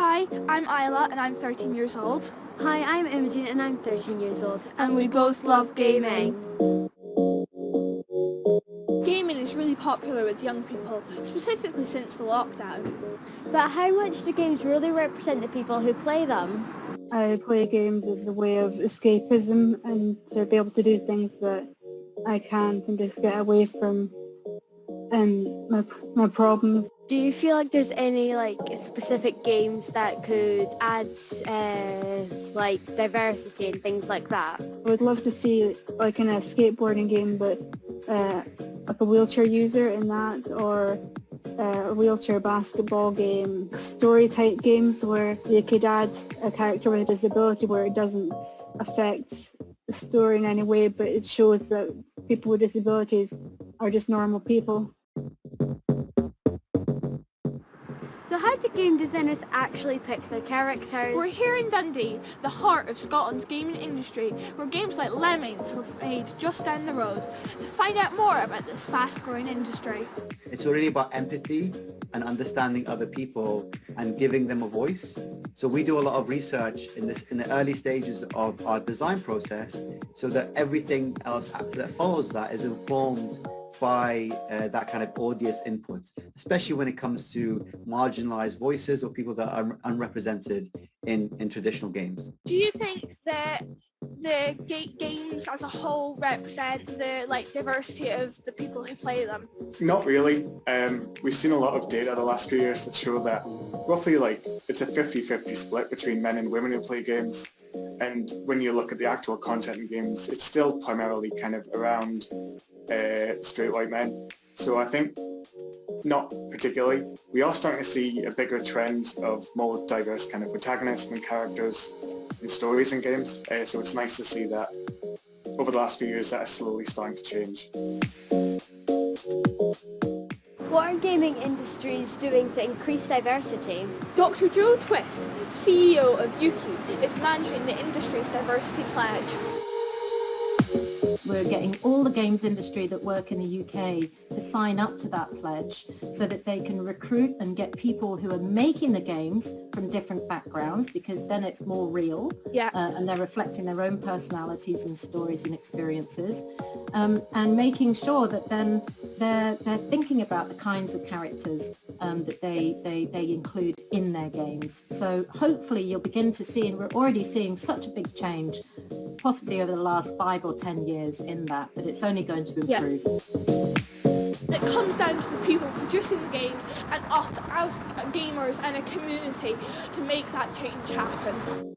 Hi, I'm Isla and I'm 13 years old. Hi, I'm Imogen and I'm 13 years old. And we both love gaming. Gaming is really popular with young people, specifically since the lockdown. But how much do games really represent the people who play them? I play games as a way of escapism and to be able to do things that I can't and just get away from my problems. Do you feel like there's any specific games that could add diversity and things like that? I would love to see in a skateboarding game, but like a wheelchair user in that, or a wheelchair basketball game, story type games where you could add a character with a disability where it doesn't affect the story in any way, but it shows that people with disabilities are just normal people. So how do game designers actually pick their characters? We're here in Dundee, the heart of Scotland's gaming industry, where games like Lemmings were made just down the road, to find out more about this fast-growing industry. It's really about empathy and understanding other people and giving them a voice. So we do a lot of research in the early stages of our design process, so that everything else that follows that is informed by that kind of audience input, especially when it comes to marginalized voices or people that are unrepresented in traditional games. Do you think that the games as a whole represent the diversity of the people who play them? Not really. We've seen a lot of data the last few years that show that roughly it's a 50-50 split between men and women who play games. And when you look at the actual content in games, it's still primarily kind of around straight white men. So I think not particularly. We are starting to see a bigger trend of more diverse kind of protagonists and characters in stories in games. So it's nice to see that over the last few years that is slowly starting to change. What are gaming industries doing to increase diversity? Dr. Joe Twist, CEO of Yuki, is managing the industry's diversity pledge. We're getting all the games industry that work in the UK to sign up to that pledge so that they can recruit and get people who are making the games from different backgrounds, because then it's more real. Yeah. And they're reflecting their own personalities and stories and experiences, and making sure that then they're thinking about the kinds of characters that they include in their games. So hopefully you'll begin to see, and we're already seeing such a big change, possibly over the last 5 or 10 years in that, but it's only going to improve. Yeah. It comes down to the people producing the games and us as gamers and a community to make that change happen.